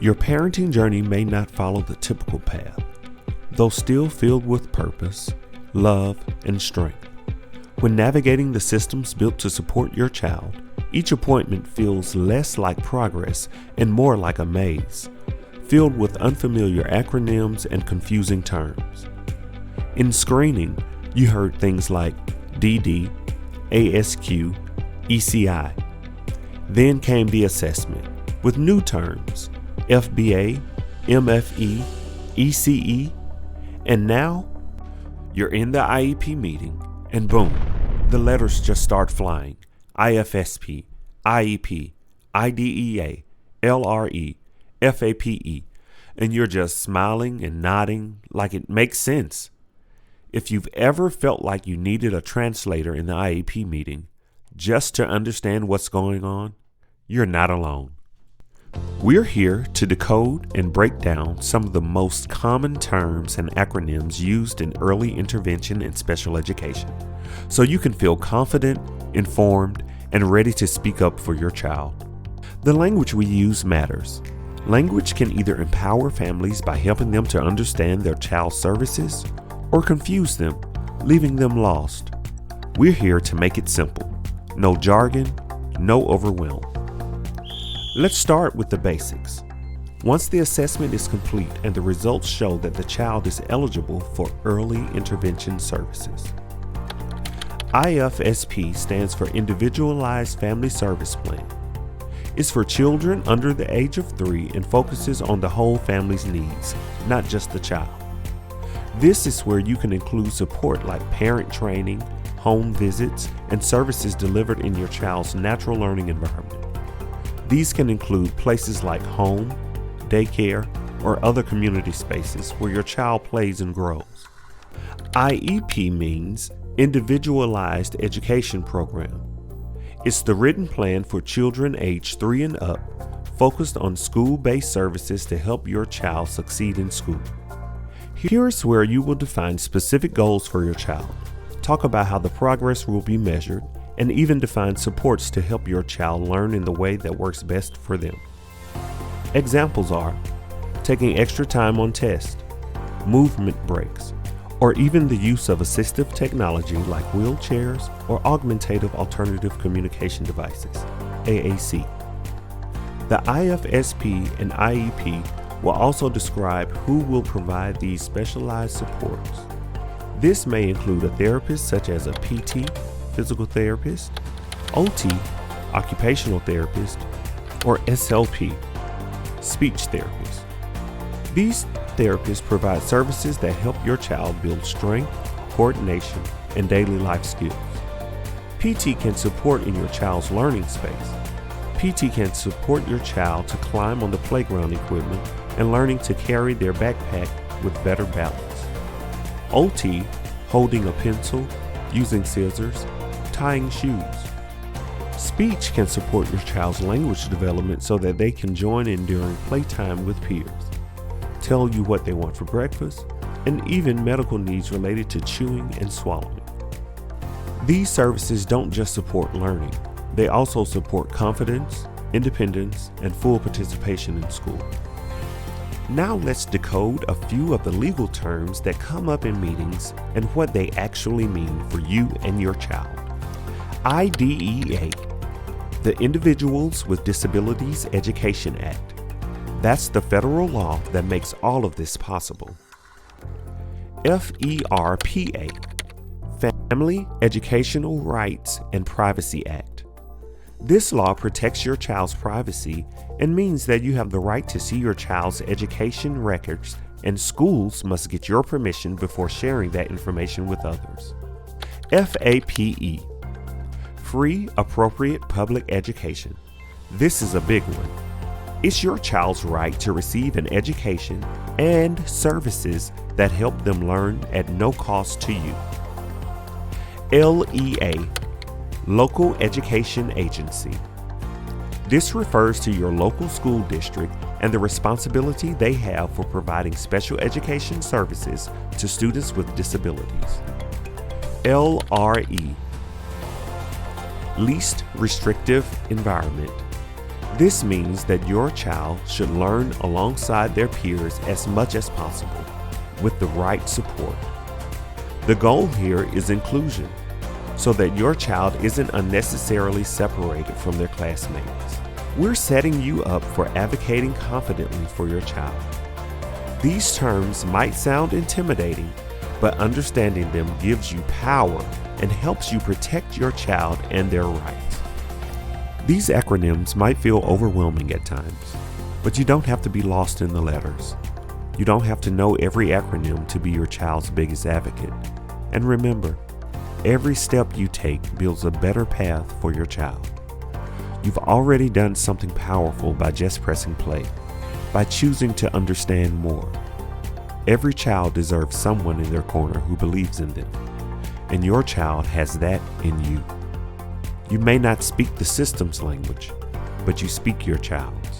Your parenting journey may not follow the typical path, though still filled with purpose, love, and strength. When navigating the systems built to support your child, each appointment feels less like progress and more like a maze, filled with unfamiliar acronyms and confusing terms. In screening, you heard things like DD, ASQ, ECI. Then came the assessment, with new terms, FBA, MFE, ECE, and now you're in the IEP meeting, and boom, the letters just start flying. IFSP, IEP, IDEA, LRE, FAPE, and you're just smiling and nodding like it makes sense. If you've ever felt like you needed a translator in the IEP meeting just to understand what's going on, you're not alone. We're here to decode and break down some of the most common terms and acronyms used in early intervention and special education, so you can feel confident, informed, and ready to speak up for your child. The language we use matters. Language can either empower families by helping them to understand their child's services or confuse them, leaving them lost. We're here to make it simple. No jargon, no overwhelm. Let's start with the basics. Once the assessment is complete and the results show that the child is eligible for early intervention services. IFSP stands for Individualized Family Service Plan. It's for children under the age of 3 and focuses on the whole family's needs, not just the child. This is where you can include support like parent training, home visits, and services delivered in your child's natural learning environment. These can include places like home, daycare, or other community spaces where your child plays and grows. IEP means Individualized Education Program. It's the written plan for children aged 3 and up, focused on school-based services to help your child succeed in school. Here's where you will define specific goals for your child, talk about how the progress will be measured, and even define supports to help your child learn in the way that works best for them. Examples are taking extra time on tests, movement breaks, or even the use of assistive technology like wheelchairs or augmentative alternative communication devices, AAC. The IFSP and IEP will also describe who will provide these specialized supports. This may include a therapist such as a PT, physical therapist, OT, occupational therapist, or SLP, speech therapist. These therapists provide services that help your child build strength, coordination, and daily life skills. PT can support in your child's learning space. PT can support your child to climb on the playground equipment and learning to carry their backpack with better balance. OT, holding a pencil, using scissors, tying shoes. Speech can support your child's language development so that they can join in during playtime with peers, tell you what they want for breakfast, and even medical needs related to chewing and swallowing. These services don't just support learning, they also support confidence, independence, and full participation in school. Now let's decode a few of the legal terms that come up in meetings and what they actually mean for you and your child. IDEA, the Individuals with Disabilities Education Act. That's the federal law that makes all of this possible. FERPA, Family Educational Rights and Privacy Act. This law protects your child's privacy and means that you have the right to see your child's education records, and schools must get your permission before sharing that information with others. FAPE, Free Appropriate Public Education. This is a big one. It's your child's right to receive an education and services that help them learn at no cost to you. LEA, Local Education Agency. This refers to your local school district and the responsibility they have for providing special education services to students with disabilities. LRE, Least Restrictive Environment. This means that your child should learn alongside their peers as much as possible with the right support. The goal here is inclusion, so that your child isn't unnecessarily separated from their classmates. We're setting you up for advocating confidently for your child. These terms might sound intimidating, but understanding them gives you power and helps you protect your child and their rights. These acronyms might feel overwhelming at times, but you don't have to be lost in the letters. You don't have to know every acronym to be your child's biggest advocate. And remember, every step you take builds a better path for your child. You've already done something powerful by just pressing play, by choosing to understand more. Every child deserves someone in their corner who believes in them, and your child has that in you. You may not speak the system's language, but you speak your child's.